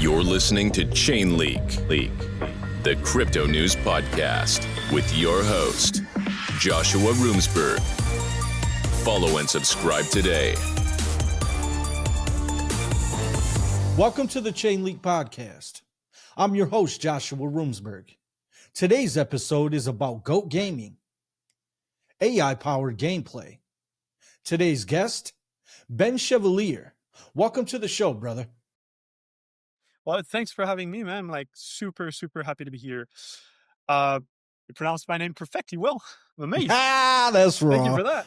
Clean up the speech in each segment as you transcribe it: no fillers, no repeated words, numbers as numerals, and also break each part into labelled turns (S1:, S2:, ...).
S1: You're listening to ChainLeak, the crypto news podcast with your host, Joshua Roomsberg. Follow and subscribe today.
S2: Welcome to the ChainLeak podcast. I'm your host, Joshua Roomsberg. Today's episode is about GOAT Gaming, AI-powered gameplay. Today's guest, Ben Schevalier. Welcome to the show, brother.
S3: Well, thanks for having me, man. I'm like super happy to be here. You pronounced my name perfectly well. I'm amazed.
S2: That's wrong.
S3: Thank you for that.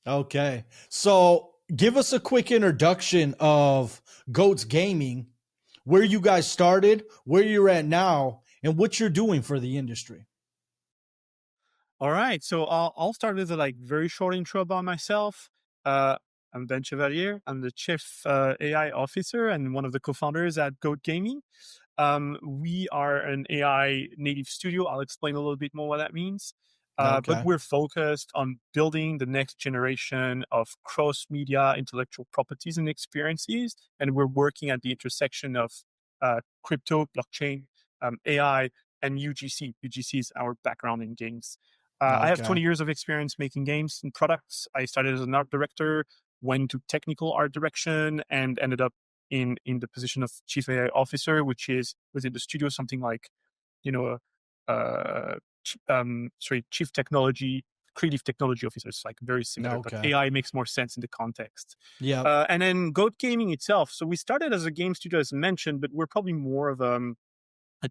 S2: Okay. So give us a quick introduction of GOATs Gaming, where you guys started, where you're at now, and what you're doing for the industry.
S3: All right. So I'll start with a very short intro about myself. I'm Ben Schevalier. I'm the Chief AI Officer and one of the co-founders at GOAT Gaming. We are an AI native studio. I'll explain a little bit more what that means. But we're focused on building the next generation of cross-media intellectual properties and experiences. And we're working at the intersection of crypto, blockchain, AI, and UGC. UGC is our background in games. I have 20 years of experience making games and products. I started as an art director, went to technical art direction, and ended up in the position of Chief AI Officer, which is within the studio something like, Chief Technology, Creative Technology Officer. It's like very similar, but AI makes more sense in the context.
S2: Yeah.
S3: And then GOAT Gaming itself. So we started as a game studio, as mentioned, but we're probably more of a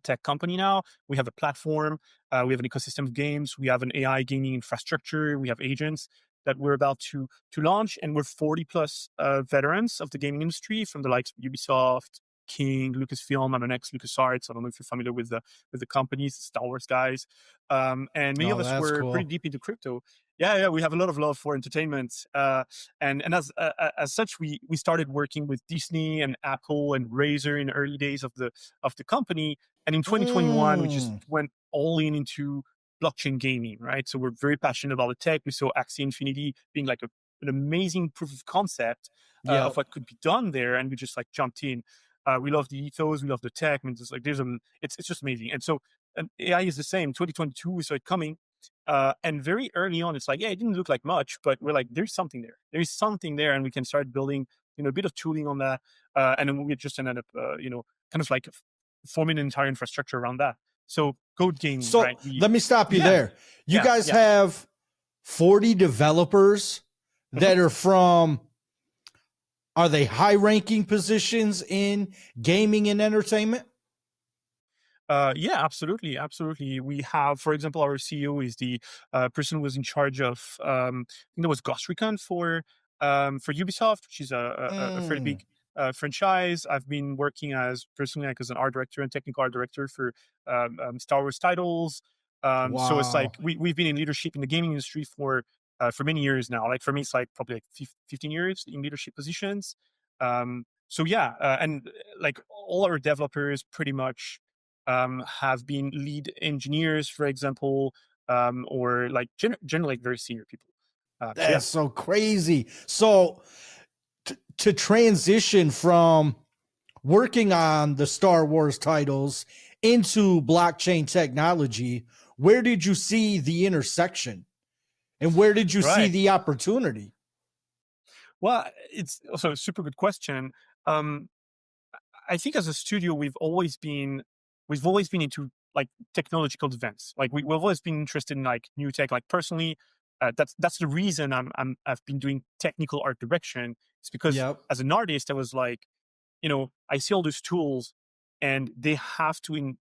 S3: tech company now. We have a platform, we have an ecosystem of games, we have an AI gaming infrastructure, we have agents that we're about to launch, and we're 40 plus veterans of the gaming industry, from the likes of Ubisoft, King, Lucasfilm. I'm an ex LucasArts. I don't know if you're familiar with the companies, the Star Wars guys, and many of us were pretty deep into crypto. Yeah, we have a lot of love for entertainment, and as such, we started working with Disney and Apple and Razer in the early days of the company. And in 2021, we just went all into blockchain gaming, right? So we're very passionate about the tech. We saw Axie Infinity being like an amazing proof of concept of what could be done there, and we just jumped in. We love the ethos, we love the tech. I mean, it's just amazing. And so AI is the same. 2022, we saw it coming. And very early on, it's it didn't look like much, but we're like, there's something there. There is something there, and we can start building, a bit of tooling on that. And then we just ended up, forming an entire infrastructure around that. So GOAT Gaming,
S2: so
S3: right?
S2: Let me stop you there. You guys have 40 developers that are from, are they high-ranking positions in gaming and entertainment?
S3: Yeah, absolutely. We have, for example, our CEO is the person who was in charge of, I think that was Ghost Recon for Ubisoft, which is a fairly big franchise. I've been working personally as an art director and technical art director for Star Wars titles. So it's we've been in leadership in the gaming industry for many years now. For me, it's probably 15 years in leadership positions. And all our developers pretty much have been lead engineers, for example, or generally very senior people.
S2: That's so crazy. So to transition from working on the Star Wars titles into blockchain technology, where did you see the intersection, and where did you see the opportunity?
S3: Well, it's also a super good question. I think as a studio, we've always been into technological events. We've always been interested in new tech. Personally, that's the reason I've been doing technical art direction. It's because as an artist, I was I see all those tools, and they have to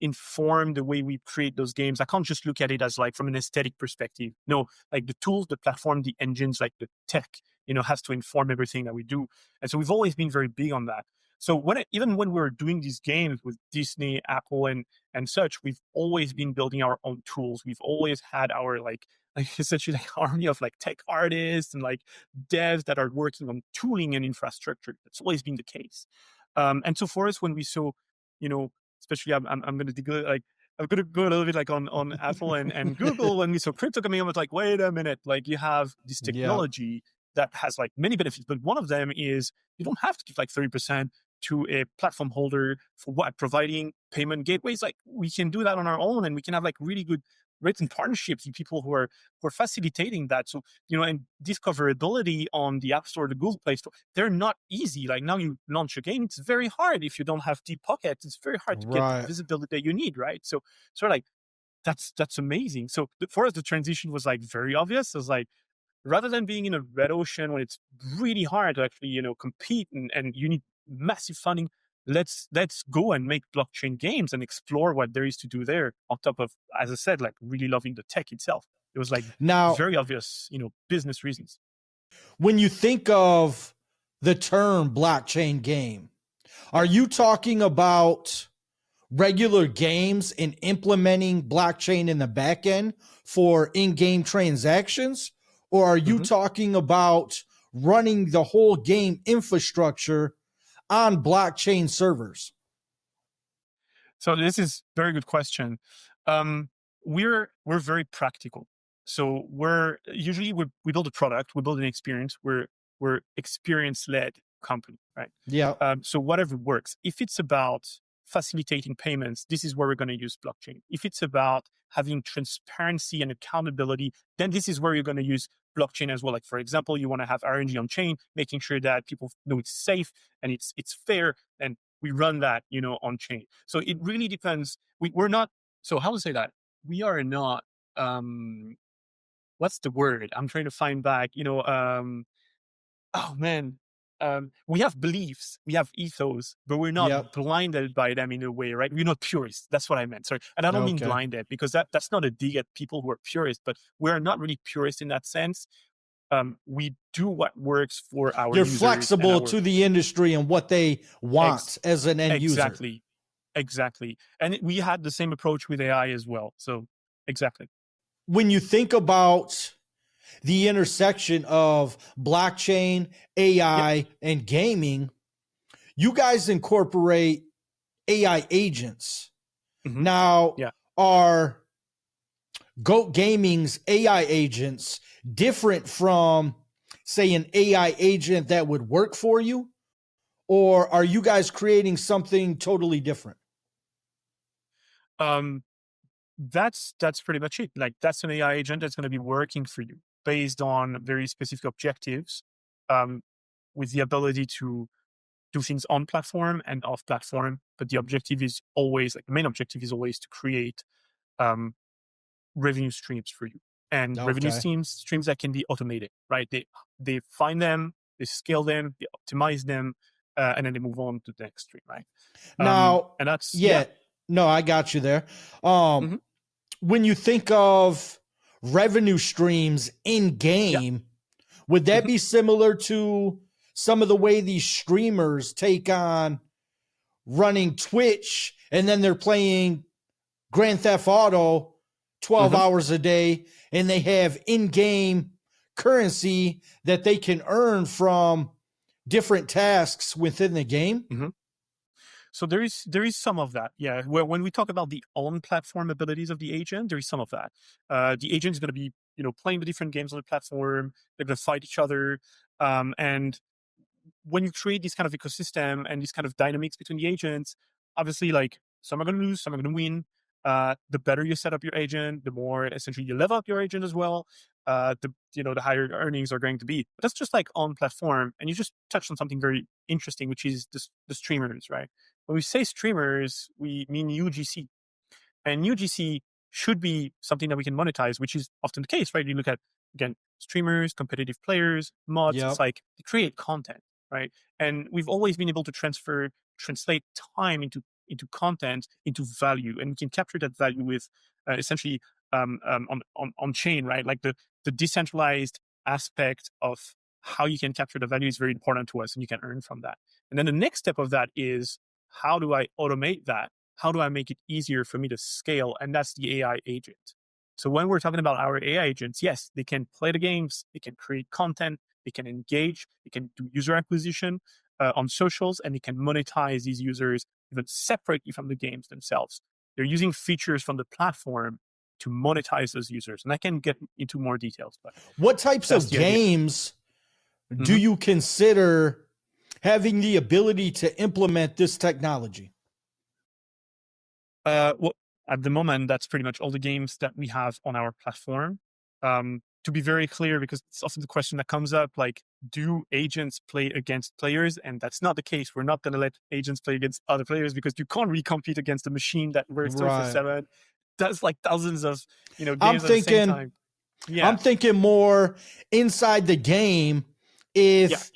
S3: inform the way we create those games. I can't just look at it as from an aesthetic perspective. No, the tools, the platform, the engines, the tech, has to inform everything that we do. And so we've always been very big on that. So even when we were doing these games with Disney, Apple, and such, we've always been building our own tools. We've always had our essentially army of tech artists and devs that are working on tooling and infrastructure. That's always been the case. And so for us, when we saw, especially I'm going to dig I'm going to go a little bit on Apple and Google. When we saw crypto coming, I was like, wait a minute, you have this technology that has many benefits, but one of them is you don't have to give 30% to a platform holder for what? Providing payment gateways. Like we can do that on our own, and we can have like really good written partnerships with people who are facilitating that. So, and discoverability on the App Store, the Google Play Store, they're not easy. Like now you launch a game, it's very hard. If you don't have deep pockets, it's very hard to get the visibility that you need, right? So sort of like that's amazing. So for us, the transition was like very obvious. It was like, rather than being in a red ocean when it's really hard to actually, compete and you need massive funding, let's go and make blockchain games and explore what there is to do there, on top of, as I said, like really loving the tech itself. It was like
S2: now
S3: very obvious, business reasons.
S2: when you think of the term blockchain game, are you talking about regular games and implementing blockchain in the back end for in-game transactions? Or are you talking about running the whole game infrastructure on blockchain servers?
S3: So this is a very good question. We're very practical. So we build a product, we build an experience. We're experience-led company, right?
S2: Yeah.
S3: So whatever works. If it's about facilitating payments, this is where we're going to use blockchain. If it's about having transparency and accountability, then this is where you're going to use blockchain as well. Like, for example, you want to have RNG on chain, making sure that people know it's safe and it's fair, and we run that, on chain. So it really depends. We're not, so how to say that? We are not, what's the word? I'm trying to find back, oh man, we have beliefs, we have ethos, but we're not blinded by them in a way, right? We're not purists. That's what I meant. Sorry. And I don't mean blinded, because that's not a dig at people who are purists, but we're not really purists in that sense. We do what works for our
S2: You're
S3: users.
S2: flexible to the industry and what they want as an end user.
S3: Exactly. And we had the same approach with AI as well. So exactly.
S2: When you think about the intersection of blockchain, AI, and gaming, you guys incorporate AI agents. Now, are Goat Gaming's AI agents different from, say, an AI agent that would work for you? Or are you guys creating something totally different?
S3: That's pretty much it. Like, that's an AI agent that's going to be working for you based on very specific objectives, with the ability to do things on platform and off platform. But the objective is always, like, the main objective is always to create revenue streams for you, and revenue streams that can be automated, right? They find them, they scale them, they optimize them, and then they move on to the next stream, right?
S2: Now,
S3: and that's
S2: no, I got you there. When you think of revenue streams in game, would that be similar to some of the way these streamers take on running Twitch, and then they're playing Grand Theft Auto 12 hours a day, and they have in-game currency that they can earn from different tasks within the game?
S3: So there is some of that, yeah. Well, when we talk about the on-platform abilities of the agent, there is some of that. The agent is going to be, playing the different games on the platform. They're going to fight each other, and when you create this kind of ecosystem and this kind of dynamics between the agents, obviously, like, some are going to lose, some are going to win. The better you set up your agent, the more essentially you level up your agent as well. The higher earnings are going to be. But that's just like on platform. And you just touched on something very interesting, which is the streamers, right? When we say streamers, we mean UGC, and UGC should be something that we can monetize, which is often the case, right? You look at, again, streamers, competitive players, mods. It's like they create content, right? And we've always been able to translate time into content, into value, and we can capture that value with essentially on chain, right? Like the decentralized aspect of how you can capture the value is very important to us, and you can earn from that. And then the next step of that is, how do I automate that? How do I make it easier for me to scale? And that's the AI agent. So when we're talking about our AI agents, yes, they can play the games, they can create content, they can engage, they can do user acquisition on socials, and they can monetize these users even separately from the games themselves. They're using features from the platform to monetize those users. And I can get into more details. But
S2: what types of games do you consider having the ability to implement this technology?
S3: Well, at the moment, that's pretty much all the games that we have on our platform. To be very clear, because it's often the question that comes up, like, do agents play against players? And that's not the case. We're not going to let agents play against other players because you can't really compete against a machine that works
S2: Right.
S3: 24/7, does like thousands of
S2: I'm
S3: games at the same
S2: thinking,
S3: time.
S2: I'm
S3: Yeah,
S2: thinking more inside the game.
S3: yeah,
S2: If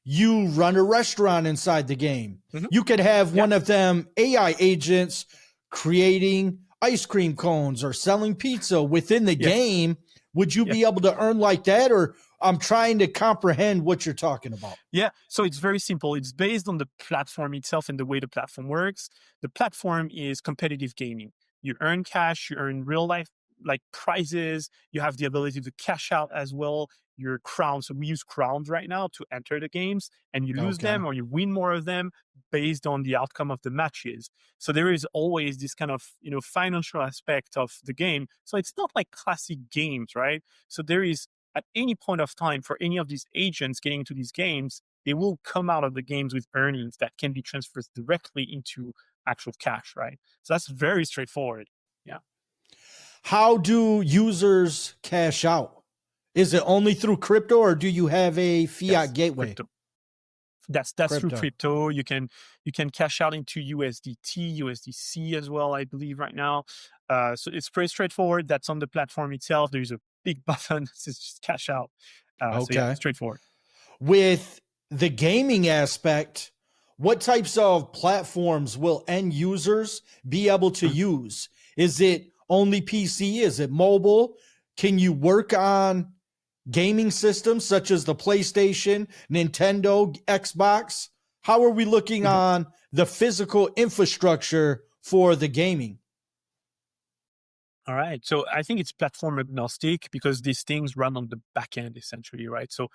S2: you run a restaurant inside the game,
S3: hmm
S2: you could have
S3: yeah,
S2: one of them AI agents creating ice cream cones or selling pizza within the
S3: yes,
S2: game. Would you be
S3: yes.
S2: able to earn like that? Or I'm trying to comprehend what you're talking about.
S3: Yeah, so it's very simple. It's based on the platform itself and the way the platform works. The platform is competitive gaming. You earn cash, you earn real life like prizes, you have the ability to cash out as well. Your crowns. So we use crowns right now to enter the games, and you lose
S2: Okay.
S3: them or you win more of them based on the outcome of the matches. So there is always this kind of financial aspect of the game. So it's not like classic games, right? So there is at any point of time for any of these agents getting into these games, they will come out of the games with earnings that can be transferred directly into actual cash, right? So that's very straightforward. Yeah.
S2: How do users cash out? Is it only through crypto or do you have a fiat
S3: Yes.
S2: gateway?
S3: Crypto. That's through
S2: Crypto.
S3: crypto. You can cash out into USDT, USDC as well, I believe right now. So it's pretty straightforward. That's on the platform itself. There's a big button that says just cash out. So yeah,
S2: Okay.
S3: straightforward.
S2: With the gaming aspect, what types of platforms will end users be able to use? Is it only PC? Is it mobile? Can you work on gaming systems such as the PlayStation, Nintendo, Xbox? How are we looking
S3: Mhm.
S2: on the physical infrastructure for the gaming?
S3: All right. So I think it's platform agnostic because these things run on the back end essentially, right? So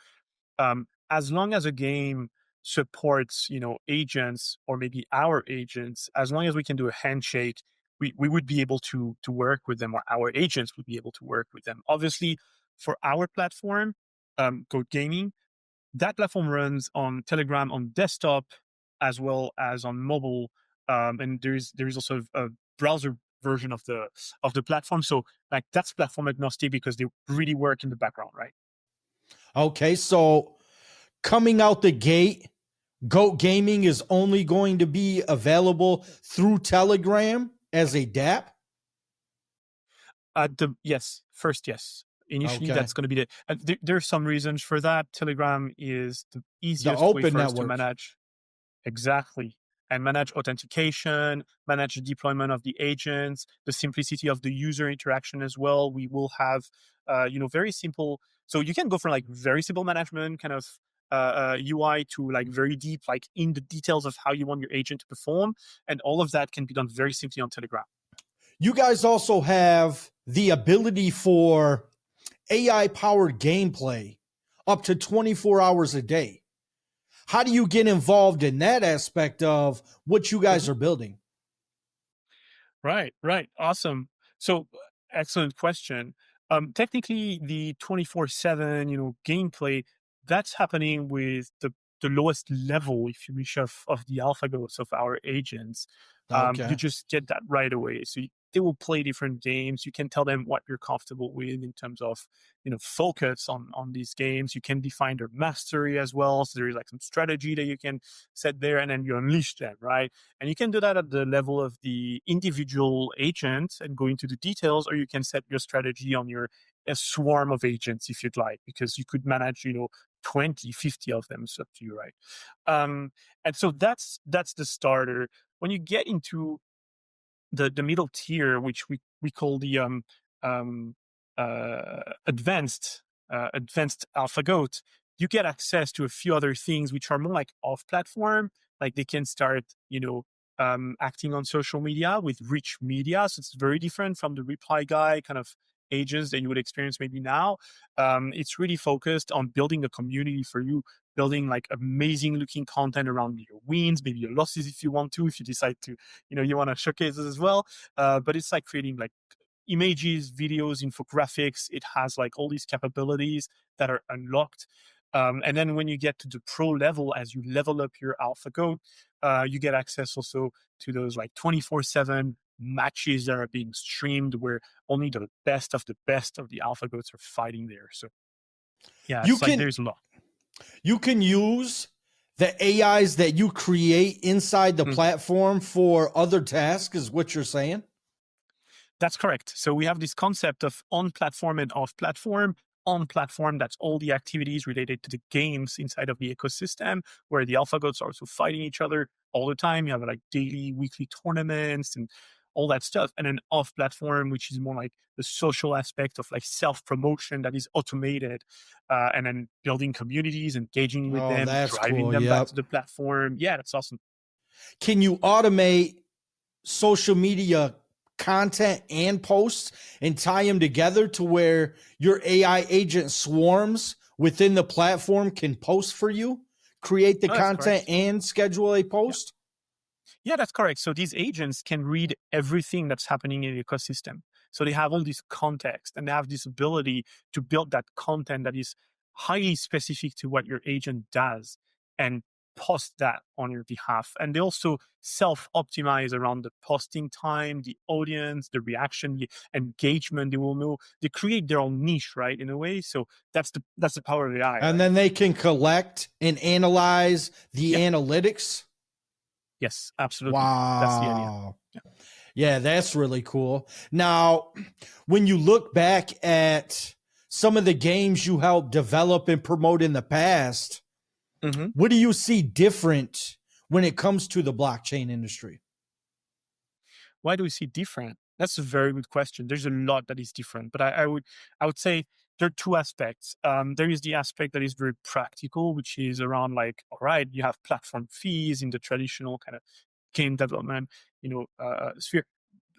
S3: as long as a game supports, agents or maybe our agents, as long as we can do a handshake, we would be able to work with them, or our agents would be able to work with them. Obviously, for our platform, Code Gaming, that platform runs on Telegram on desktop as well as on mobile, and there is also a browser version of the platform. So like that's platform agnostic because they really work in the background, right?
S2: Okay, so coming out the gate, Goat Gaming is only going to be available through Telegram as a DApp.
S3: Yes, first yes. Initially,
S2: Okay,
S3: that's going to be there's some reasons for that. Telegram is the
S2: the
S3: easiest way
S2: open
S3: for us to
S2: network.
S3: manage. Exactly. And manage authentication, manage the deployment of the agents, the simplicity of the user interaction as well. We will have, very simple. So you can go from like very simple management kind of UI to like very deep, like in the details of how you want your agent to perform. And all of that can be done very simply on Telegram.
S2: You guys also have the ability for AI powered gameplay up to 24 hours a day. How do you get involved in that aspect of what you guys
S3: Mhm.
S2: are building?
S3: Right, right. Awesome. So excellent question. Technically the 24/7, gameplay, that's happening with the lowest level, if you wish, of the AlphaGOATs of our agents. You
S2: Okay.
S3: just get that right away. So they will play different games. You can tell them what you're comfortable with in terms of, focus on these games. You can define their mastery as well. So there is like some strategy that you can set there, and then you unleash them, right? And you can do that at the level of the individual agent and go into the details, or you can set your strategy on your a swarm of agents if you'd like, because you could manage, 20, 50 of them. It's up to you, right? And so that's the starter. When you get into the middle tier, which we call the um, advanced AlphaGoat, you get access to a few other things which are more like off platform. Like they can start, acting on social media with rich media. So it's very different from the reply guy kind of agents that you would experience maybe now. It's really focused on building a community for you, building like amazing looking content around your wins, maybe your losses if you want to, if you decide to, you want to showcase it as well. But it's like creating like images, videos, infographics. It has like all these capabilities that are unlocked. And then when you get to the pro level, as you level up your AlphaGOAT, you get access also to those like 24/7 matches that are being streamed where only the best of the AlphaGOATs are fighting there. So yeah,
S2: You
S3: it's like
S2: can
S3: there's a lot.
S2: you can use the AIs that you create inside the
S3: Mm.
S2: platform for other tasks, is what you're saying?
S3: That's correct. So we have this concept of on platform and off platform. On platform, that's all the activities related to the games inside of the ecosystem, where the AlphaGoats are also fighting each other all the time. You have like daily, weekly tournaments and all that stuff. And then off platform, which is more like the social aspect of like self promotion that is automated, and then building communities, engaging with
S2: Oh,
S3: them,
S2: that's
S3: driving
S2: cool.
S3: them back
S2: Yep.
S3: to the platform. Yeah, that's awesome.
S2: Can you automate social media content and posts and tie them together to where your AI agent swarms within the platform can post for you, create the
S3: Oh, that's
S2: content
S3: correct.
S2: and schedule a post?
S3: Yeah, that's correct. So these agents can read everything that's happening in the ecosystem. So they have all this context and they have this ability to build that content that is highly specific to what your agent does and post that on your behalf. And they also self-optimize around the posting time, the audience, the reaction, the engagement. They will know they create their own niche, right? In a way. So that's the power of AI,
S2: And
S3: right?
S2: then they can collect and analyze the
S3: Yeah.
S2: analytics.
S3: Yes, absolutely. That's the idea.
S2: Wow. Yeah, that's really cool. Now, when you look back at some of the games you helped develop and promote in the past,
S3: Mhm.
S2: what do you see different when it comes to the blockchain industry?
S3: Why do we see different? That's a very good question. There's a lot that is different, but I would say there are two aspects. There is the aspect that is very practical, which is around like, all right, you have platform fees in the traditional kind of game development, sphere.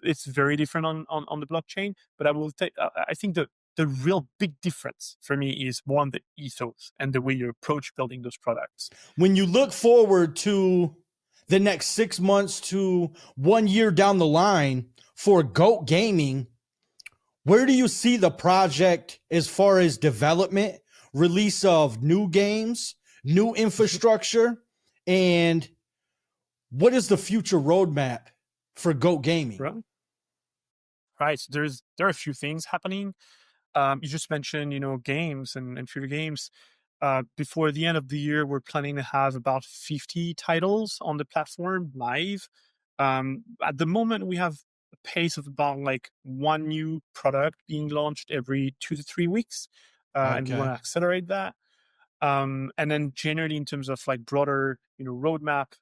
S3: It's very different on the blockchain, but I think the real big difference for me is more on the ethos and the way you approach building those products.
S2: When you look forward to the next 6 months to 1 year down the line for Goat Gaming, where do you see the project as far as development, release of new games, new infrastructure, and what is the future roadmap for Goat Gaming?
S3: Right. Right. So there are a few things happening. You just mentioned, games and future games. Before the end of the year, we're planning to have about 50 titles on the platform live. At the moment, we have a pace of about like one new product being launched every 2 to 3 weeks, and we want
S2: Okay.
S3: to accelerate that. And then generally in terms of like broader, roadmap,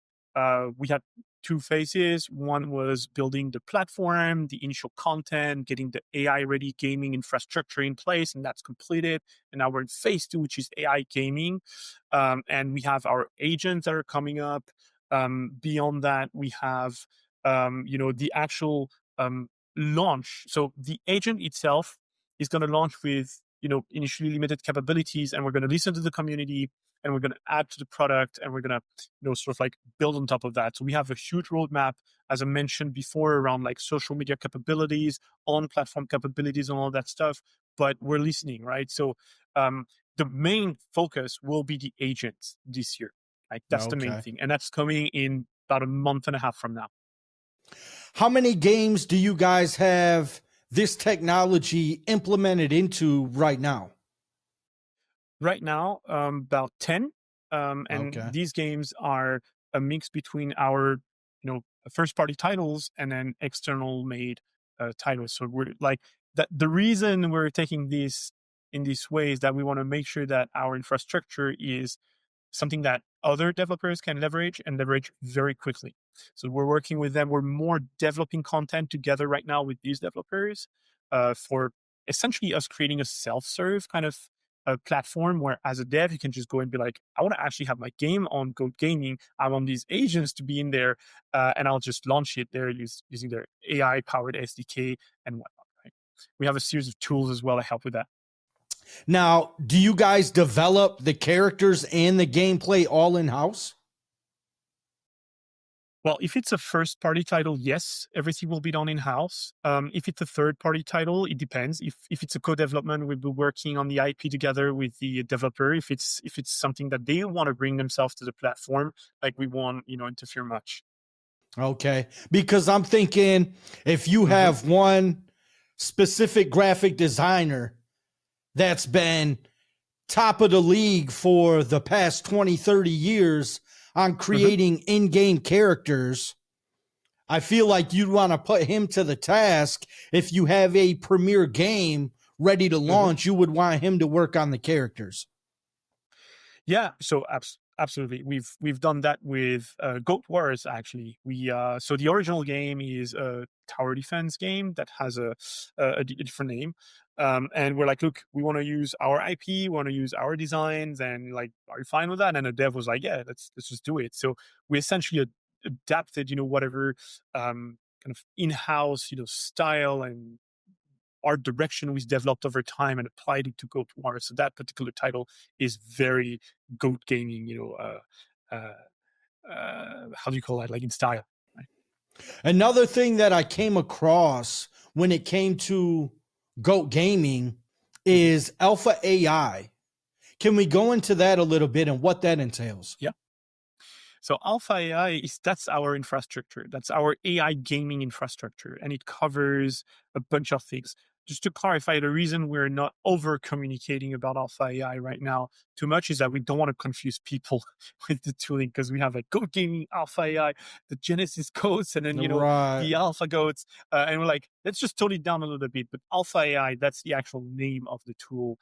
S3: we had two phases. One was building the platform, the initial content, getting the AI ready gaming infrastructure in place, and that's completed. And now we're in phase two, which is AI gaming. And we have our agents that are coming up. Beyond that, we have, the actual launch. So the agent itself is going to launch with initially limited capabilities, and we're going to listen to the community and we're going to add to the product and we're going to sort of like build on top of that. So we have a huge roadmap, as I mentioned before, around like social media capabilities, on platform capabilities and all that stuff, but we're listening, right? So the main focus will be the agents this year. Like that's the main
S2: Okay.
S3: thing, and that's coming in about a month and a half from now.
S2: How many games do you guys have this technology implemented into right now?
S3: Right now, about 10. And
S2: Okay.
S3: these games are a mix between our, first party titles and then external made titles. So we're like that. The reason we're taking this in this way is that we want to make sure that our infrastructure is something that other developers can leverage and leverage very quickly. So we're working with them. We're more developing content together right now with these developers, for essentially us creating a self-serve kind of a platform where as a dev, you can just go and be like, I want to actually have my game on Goat Gaming. I want these agents to be in there, and I'll just launch it there using their AI powered SDK and whatnot. Right? We have a series of tools as well to help with that.
S2: Now, do you guys develop the characters and the gameplay all in house?
S3: Well, if it's a first-party title, yes, everything will be done in-house. If it's a third-party title, it depends. If it's a co-development, we'll be working on the IP together with the developer. If it's something that they want to bring themselves to the platform, like we won't, interfere much.
S2: Okay. Because I'm thinking if you
S3: hmm
S2: have one specific graphic designer that's been top of the league for the past 20, 30 years on
S3: hmm
S2: creating in-game characters, I feel like you'd want to put him to the task. If you have a premier game ready to
S3: hmm
S2: launch, you would want him to work on the characters.
S3: Yeah, so absolutely, we've done that with Goat Wars. Actually, so the original game is a tower defense game that has a different name, and we're like, look, we want to use our IP, we want to use our designs, and like, are you fine with that? And the dev was like, yeah, let's just do it. So we essentially adapted, whatever kind of in-house, style and art direction we've developed over time and applied it to Goat War. So that particular title is very Goat gaming, how do you call that? Like in style, right?
S2: Another thing that I came across when it came to GOAT gaming
S3: Mhm.
S2: is Alpha AI. Can we go into that a little bit and what that entails?
S3: Yeah. So AlphaAI that's our infrastructure. That's our AI gaming infrastructure, and it covers a bunch of things. Just to clarify, the reason we're not over communicating about AlphaAI right now too much is that we don't want to confuse people with the tooling, because we have like Go Gaming, AlphaAI, the Genesis codes, and then
S2: Right.
S3: the AlphaGOATs, and we're like, let's just tone it down a little bit. But AlphaAI, that's the actual name of the tool.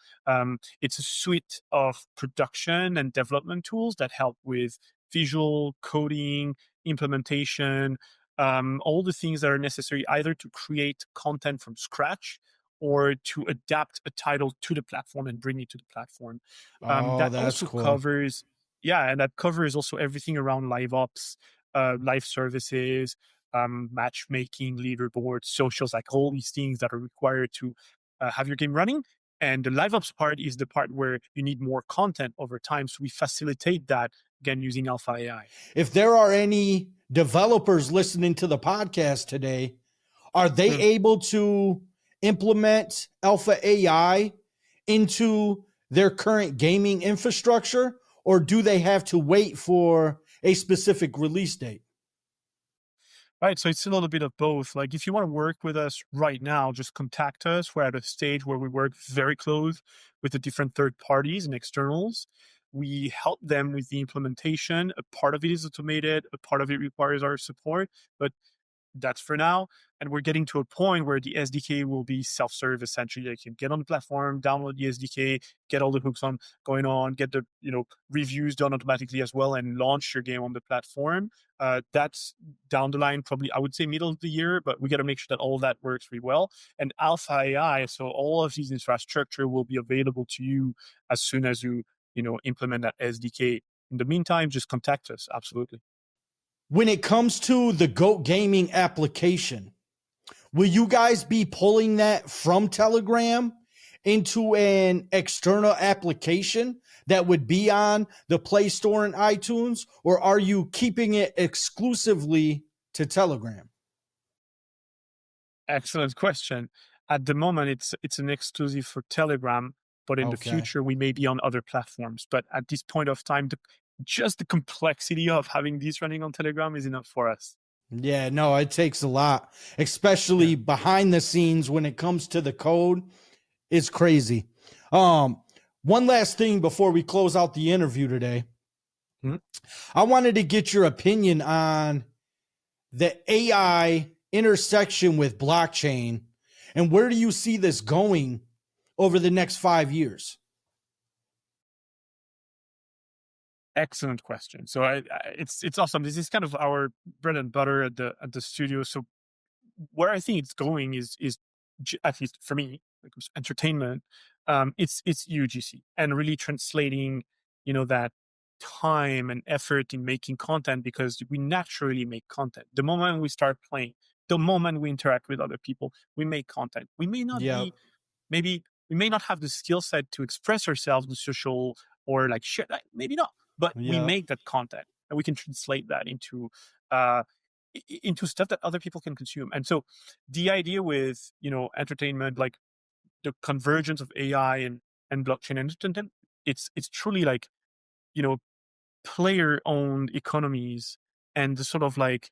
S3: It's a suite of production and development tools that help with visual, coding, implementation, all the things that are necessary either to create content from scratch or to adapt a title to the platform and bring it to the platform.
S2: Oh,
S3: That
S2: that's
S3: also
S2: cool.
S3: covers, yeah, and that covers also everything around live ops, live services, matchmaking, leaderboards, socials, like all these things that are required to have your game running. And the live ops part is the part where you need more content over time. So we facilitate that again using AlphaAI.
S2: If there are any developers listening to the podcast today, are they
S3: Hmm.
S2: able to implement Alpha AI into their current gaming infrastructure, or do they have to wait for a specific release date?
S3: Right. So it's a little bit of both. Like if you want to work with us right now, just contact us. We're at a stage where we work very close with the different third parties and externals. We help them with the implementation. A part of it is automated, a part of it requires our support. But that's for now. And we're getting to a point where the SDK will be self-serve. Essentially, you can get on the platform, download the SDK, get all the hooks on going on, get the reviews done automatically as well, and launch your game on the platform. That's down the line, probably I would say middle of the year, but we got to make sure that all that works really well. And Alpha AI, so all of these infrastructure will be available to you as soon as you implement that SDK. In the meantime, just contact us. Absolutely.
S2: When it comes to the GOAT gaming application, will you guys be pulling that from Telegram into an external application that would be on the Play Store and iTunes, or are you keeping it exclusively to Telegram?
S3: Excellent question. At the moment, it's an exclusive for Telegram, but in the
S2: Okay.
S3: future, we may be on other platforms. But at this point of time, just the complexity of having these running on Telegram is enough for us.
S2: Yeah, no, it takes a lot,
S3: Yeah.
S2: especially behind the scenes when it comes to the code. It's crazy. Um, One last thing before we close out the interview today.
S3: Mhm.
S2: I wanted to get your opinion on the AI intersection with blockchain, and where do you see this going over the next 5 years?
S3: Excellent question. So it's awesome. This is kind of our bread and butter at the studio. So where I think it's going is at least for me, like entertainment. It's UGC and really translating, that time and effort in making content, because we naturally make content. The moment we start playing, the moment we interact with other people, we make content. We may not
S2: Yep.
S3: be maybe we may not have the skill set to express ourselves in social or like share that, maybe not, but we
S2: Yep.
S3: make that content and we can translate that into into stuff that other people can consume. And so the idea with, entertainment, like the convergence of AI and blockchain and entertainment, it's truly like, you know, player owned economies and the sort of like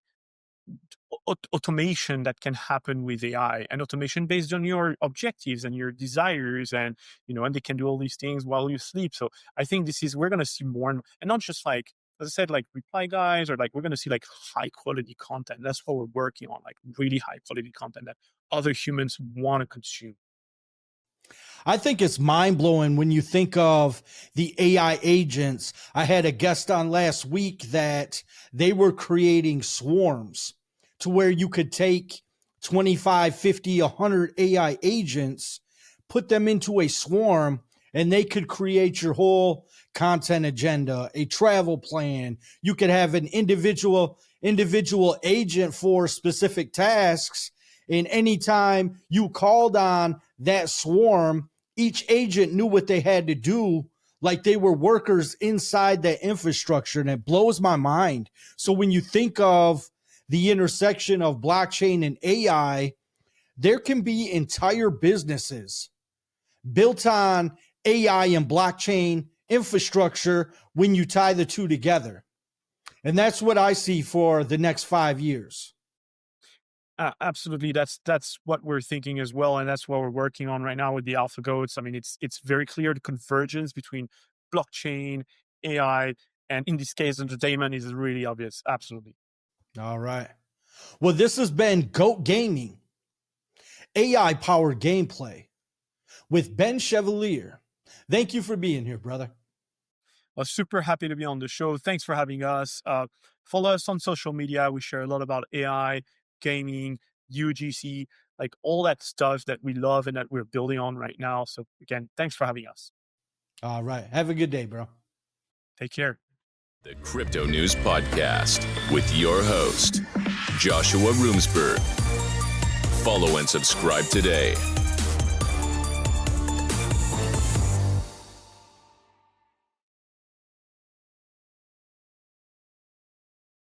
S3: automation that can happen with AI, and automation based on your objectives and your desires, and and they can do all these things while you sleep. So I think we're going to see more, and not just like, as I said, like reply guys, or like we're going to see like high quality content. That's what we're working on, like really high quality content that other humans want to consume.
S2: I think it's mind blowing when you think of the AI agents. I had a guest on last week that they were creating swarms to where you could take 25, 50, 100 AI agents, put them into a swarm, and they could create your whole content agenda, a travel plan. You could have an individual agent for specific tasks. And anytime you called on that swarm, each agent knew what they had to do, like they were workers inside that infrastructure. And it blows my mind. So when you think of the intersection of blockchain and AI, there can be entire businesses built on AI and blockchain infrastructure when you tie the two together. And that's what I see for the next 5 years.
S3: Absolutely, that's what we're thinking as well, and that's what we're working on right now with the AlphaGOATs. I mean, it's very clear the convergence between blockchain, AI, and in this case, entertainment is really obvious. Absolutely.
S2: All right. Well, this has been GOAT Gaming, AI powered gameplay with Ben Schevalier. Thank you for being here, brother.
S3: Super happy to be on the show. Thanks for having us. Follow us on social media. We share a lot about AI, gaming, UGC, like all that stuff that we love and that we're building on right now. So again, thanks for having us.
S2: All right. Have a good day, bro.
S3: Take care.
S1: The Crypto News Podcast with your host, Joshua Roomsberg. Follow and subscribe today.